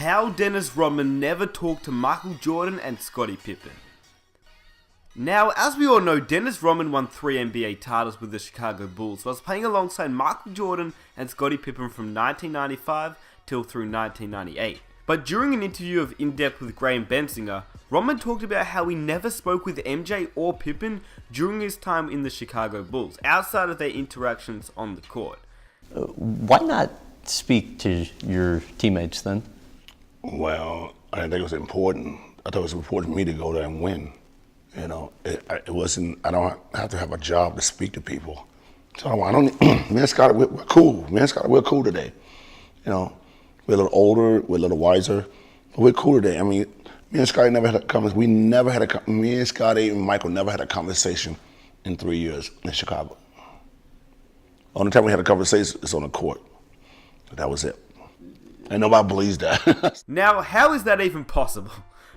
How Dennis Rodman never talked to Michael Jordan and Scottie Pippen. Now, as we all know, Dennis Rodman won 3 NBA titles with the Chicago Bulls, whilst playing alongside Michael Jordan and Scottie Pippen from 1995 till through 1998. But during an interview of In Depth with Graham Bensinger, Rodman talked about how he never spoke with MJ or Pippen during his time in the Chicago Bulls, outside of their interactions on the court. Why not speak to your teammates then? Well, I didn't think it was important. I thought it was important for me to go there and win. You know, it wasn't, I don't have to have a job to speak to people. So I don't, me and Scott, we're cool. Me and Scott, we're cool today. You know, we're a little older, we're a little wiser, but we're cool today. I mean, me and Scotty never had a conversation. Me and Scotty and Michael never had a conversation in 3 years in Chicago. Only time we had a conversation is on the court. That was it. And nobody believes that. Now, how is that even possible?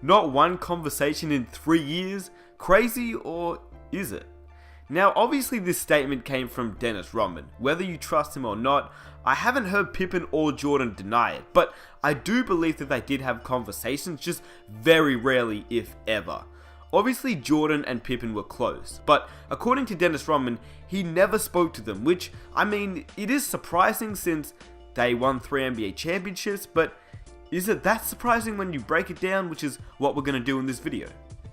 Not one conversation in 3 years? Crazy, or is it? Now, obviously this statement came from Dennis Rodman. Whether you trust him or not, I haven't heard Pippen or Jordan deny it, but I do believe that they did have conversations, just very rarely, if ever. Obviously Jordan and Pippen were close, but according to Dennis Rodman, he never spoke to them, which, I mean, it is surprising since they won 3 NBA championships, but is it that surprising when you break it down, which is what we're going to do in this video?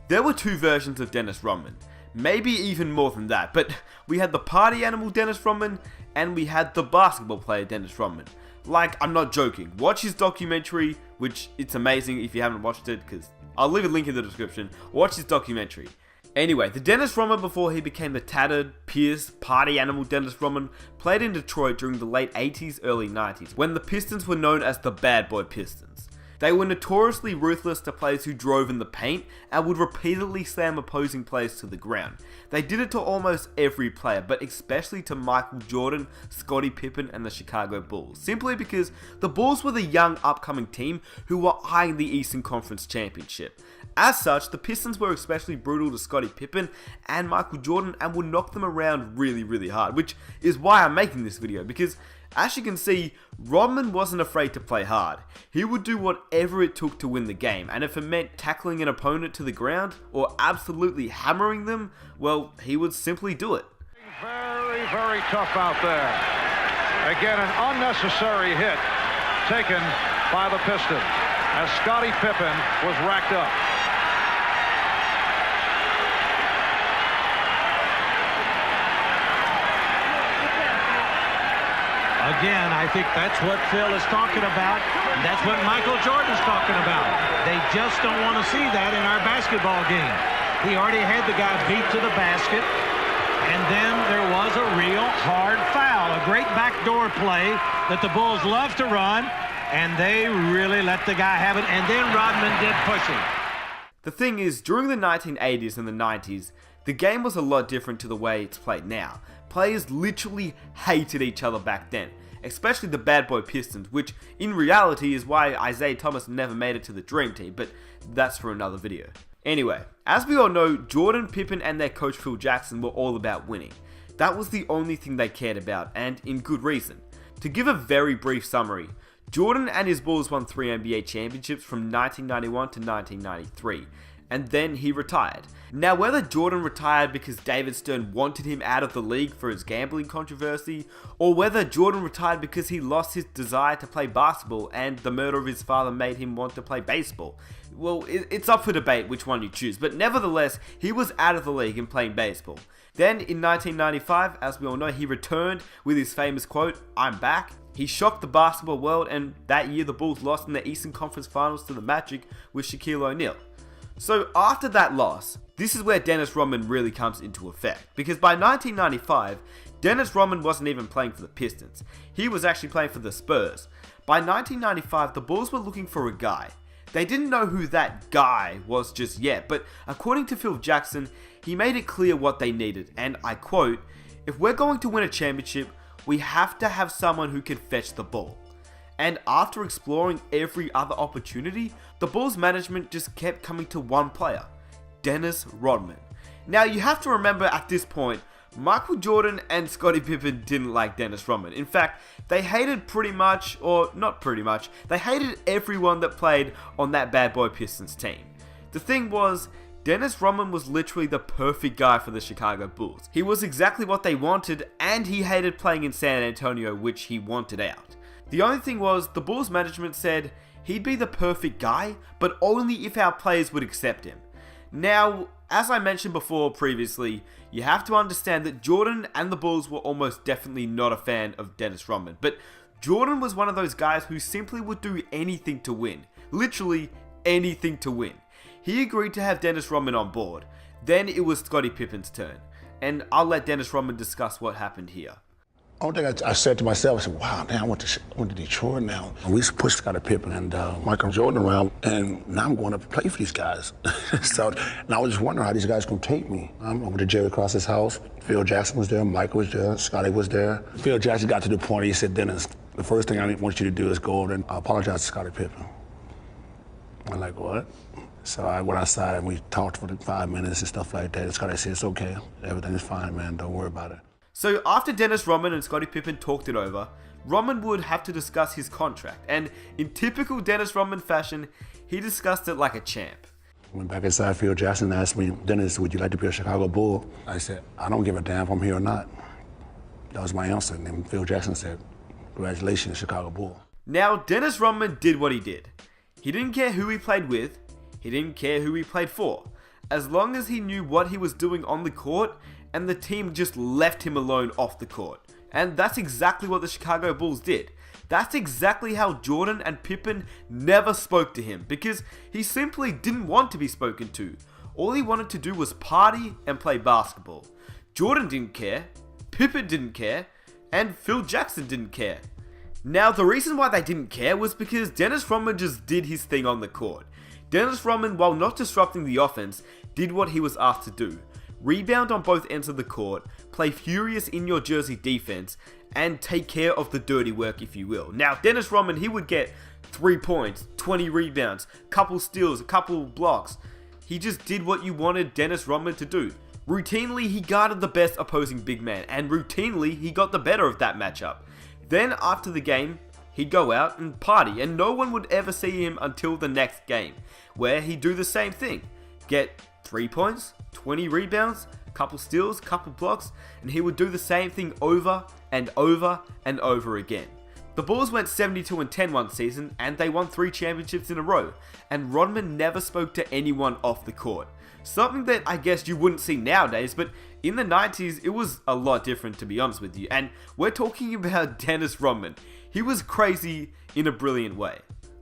There were 2 versions of Dennis Rodman, maybe even more than that, but we had the party animal Dennis Rodman, and we had the basketball player Dennis Rodman. Like, I'm not joking, watch his documentary, which it's amazing if you haven't watched it, because I'll leave a link in the description. Watch his documentary. Anyway, the Dennis Rodman before he became the tattered, pierced, party animal Dennis Rodman played in Detroit during the late 80s, early 90s, when the Pistons were known as the Bad Boy Pistons. They were notoriously ruthless to players who drove in the paint and would repeatedly slam opposing players to the ground. They did it to almost every player, but especially to Michael Jordan, Scottie Pippen and the Chicago Bulls, simply because the Bulls were the young upcoming team who were eyeing the Eastern Conference Championship. As such, the Pistons were especially brutal to Scottie Pippen and Michael Jordan and would knock them around really hard, which is why I'm making this video, because as you can see, Rodman wasn't afraid to play hard. He would do whatever it took to win the game, and if it meant tackling an opponent to the ground or absolutely hammering them, well, he would simply do it. Very tough out there. Again, an unnecessary hit taken by the Pistons as Scottie Pippen was racked up. Again, I think that's what Phil is talking about. That's what Michael Jordan's talking about. They just don't want to see that in our basketball game. He already had the guy beat to the basket, and then there was a real hard foul, a great backdoor play that the Bulls love to run, and they really let the guy have it, and then Rodman did pushing. The thing is, during the 1980s and the 90s, the game was a lot different to the way it's played now. Players literally hated each other back then, especially the Bad Boy Pistons, which in reality is why Isaiah Thomas never made it to the Dream Team, but that's for another video. Anyway, as we all know, Jordan, Pippen and their coach Phil Jackson were all about winning. That was the only thing they cared about, and in good reason. To give a very brief summary, Jordan and his Bulls won 3 NBA championships from 1991 to 1993, and then he retired. Now, whether Jordan retired because David Stern wanted him out of the league for his gambling controversy, or whether Jordan retired because he lost his desire to play basketball and the murder of his father made him want to play baseball, well, it's up for debate which one you choose, but nevertheless, he was out of the league and playing baseball. Then, in 1995, as we all know, he returned with his famous quote, "I'm back." He shocked the basketball world, and that year the Bulls lost in the Eastern Conference Finals to the Magic with Shaquille O'Neal. So after that loss, this is where Dennis Rodman really comes into effect, because by 1995, Dennis Rodman wasn't even playing for the Pistons. He was actually playing for the Spurs. By 1995, the Bulls were looking for a guy. They didn't know who that guy was just yet, but according to Phil Jackson, he made it clear what they needed, and I quote, "If we're going to win a championship, we have to have someone who can fetch the ball." And after exploring every other opportunity, the Bulls management just kept coming to one player, Dennis Rodman. Now you have to remember at this point, Michael Jordan and Scottie Pippen didn't like Dennis Rodman. In fact, they hated pretty much, or not pretty much, they hated everyone that played on that bad boy Pistons team. The thing was, Dennis Rodman was literally the perfect guy for the Chicago Bulls. He was exactly what they wanted, and he hated playing in San Antonio, which he wanted out. The only thing was, the Bulls management said he'd be the perfect guy, but only if our players would accept him. Now, as I mentioned before previously, you have to understand that Jordan and the Bulls were almost definitely not a fan of Dennis Rodman, but Jordan was one of those guys who simply would do anything to win. Literally anything to win. He agreed to have Dennis Rodman on board. Then it was Scottie Pippen's turn, and I'll let Dennis Rodman discuss what happened here. Only thing I said to myself, I said, wow, damn, I went to Detroit now. We used to push Scottie Pippen and Michael Jordan around, and now I'm going to play for these guys. So, and I was just wondering how these guys going to take me. I'm over to Jerry Cross's house. Phil Jackson was there, Michael was there, Scottie was there. Phil Jackson got to the point, he said, Dennis, the first thing I want you to do is go over and apologize to Scottie Pippen. I'm like, what? So I went outside and we talked for 5 minutes and stuff like that. And Scottie said, it's okay, everything is fine, man, don't worry about it. So after Dennis Rodman and Scottie Pippen talked it over, Rodman would have to discuss his contract, and in typical Dennis Rodman fashion, he discussed it like a champ. Went back inside, Phil Jackson asked me, Dennis, would you like to be a Chicago Bull? I said, I don't give a damn if I'm here or not. That was my answer, and then Phil Jackson said, congratulations, Chicago Bull. Now, Dennis Rodman did what he did. He didn't care who he played with, he didn't care who he played for, as long as he knew what he was doing on the court, and the team just left him alone off the court. And that's exactly what the Chicago Bulls did. That's exactly how Jordan and Pippen never spoke to him, because he simply didn't want to be spoken to. All he wanted to do was party and play basketball. Jordan didn't care, Pippen didn't care, and Phil Jackson didn't care. Now, the reason why they didn't care was because Dennis Rodman just did his thing on the court. Dennis Rodman, while not disrupting the offense, did what he was asked to do. Rebound on both ends of the court, play furious in your jersey defense, and take care of the dirty work, if you will. Now, Dennis Rodman, he would get 3 points, 20 rebounds, couple steals, a couple blocks. He just did what you wanted Dennis Rodman to do. Routinely, he guarded the best opposing big man, and routinely, he got the better of that matchup. Then, after the game, he'd go out and party, and no one would ever see him until the next game, where he'd do the same thing. Get 3 points, 20 rebounds, couple steals, couple blocks, and he would do the same thing over and over and over again. The Bulls went 72-10 one season, and they won 3 championships in a row, and Rodman never spoke to anyone off the court. Something that I guess you wouldn't see nowadays, but in the 90s, it was a lot different, to be honest with you, and we're talking about Dennis Rodman. He was crazy in a brilliant way.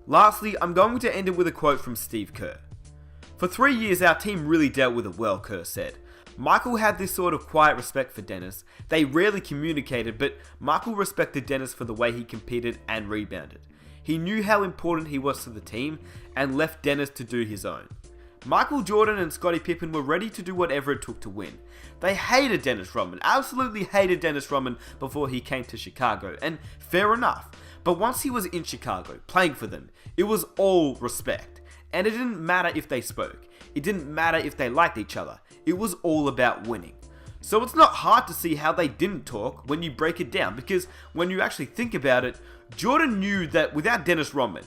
Lastly, I'm going to end it with a quote from Steve Kerr. For 3 years, our team really dealt with it well, Kerr said. Michael had this sort of quiet respect for Dennis. They rarely communicated, but Michael respected Dennis for the way he competed and rebounded. He knew how important he was to the team and left Dennis to do his own. Michael Jordan and Scottie Pippen were ready to do whatever it took to win. They hated Dennis Rodman, absolutely hated Dennis Rodman before he came to Chicago, and fair enough. But once he was in Chicago, playing for them, it was all respect. And it didn't matter if they spoke. It didn't matter if they liked each other. It was all about winning. So it's not hard to see how they didn't talk when you break it down, because when you actually think about it, Jordan knew that without Dennis Rodman,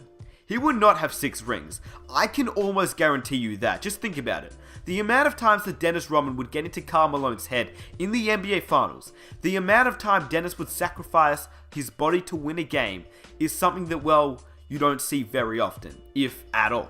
he would not have 6 rings. I can almost guarantee you that. Just think about it. The amount of times that Dennis Rodman would get into Karl Malone's head in the NBA Finals, the amount of time Dennis would sacrifice his body to win a game is something that, well, you don't see very often, if at all.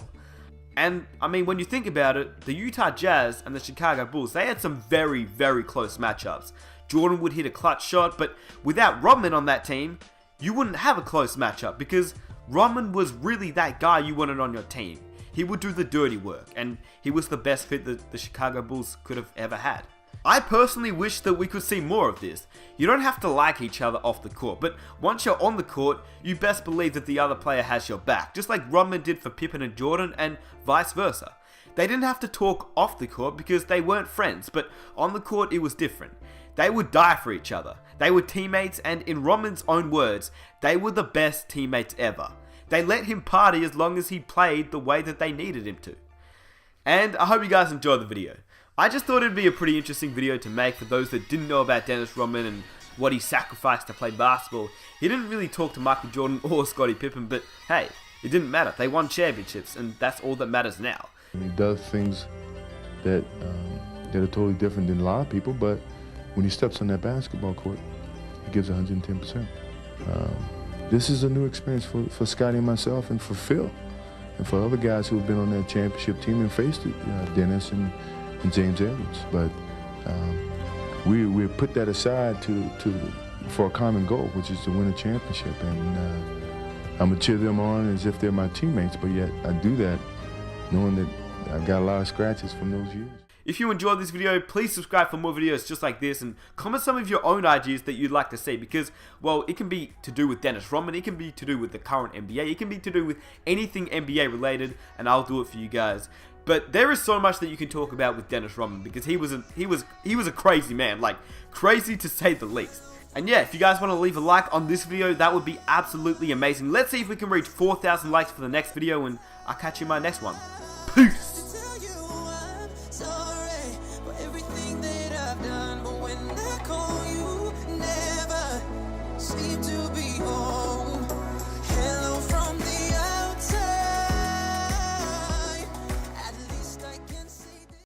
And, I mean, when you think about it, the Utah Jazz and the Chicago Bulls, they had some very, very close matchups. Jordan would hit a clutch shot, but without Rodman on that team, you wouldn't have a close matchup, because Rodman was really that guy you wanted on your team. He would do the dirty work, and he was the best fit that the Chicago Bulls could have ever had. I personally wish that we could see more of this. You don't have to like each other off the court, but once you're on the court, you best believe that the other player has your back, just like Rodman did for Pippen and Jordan, and vice versa. They didn't have to talk off the court because they weren't friends, but on the court it was different. They would die for each other. They were teammates, and in Rodman's own words, they were the best teammates ever. They let him party as long as he played the way that they needed him to. And I hope you guys enjoyed the video. I just thought it'd be a pretty interesting video to make for those that didn't know about Dennis Rodman and what he sacrificed to play basketball. He didn't really talk to Michael Jordan or Scottie Pippen, but hey, it didn't matter. They won championships, and that's all that matters now. He does things that are totally different than a lot of people, but when he steps on that basketball court, he gives 110%. This is a new experience for Scottie and myself, and for Phil, and for other guys who have been on that championship team and faced it, Dennis and James Edwards. But we put that aside for a common goal, which is to win a championship. And I'm gonna cheer them on as if they're my teammates, but yet I do that knowing that I've got a lot of scratches from those years. If you enjoyed this video, please subscribe for more videos just like this, and comment some of your own ideas that you'd like to see, because, well, it can be to do with Dennis Rodman, it can be to do with the current NBA, it can be to do with anything NBA related, and I'll do it for you guys. But there is so much that you can talk about with Dennis Rodman, because he was a crazy man, like crazy to say the least. And yeah, if you guys want to leave a like on this video, that would be absolutely amazing. Let's see if we can reach 4,000 likes for the next video, and I'll catch you in my next one. Peace!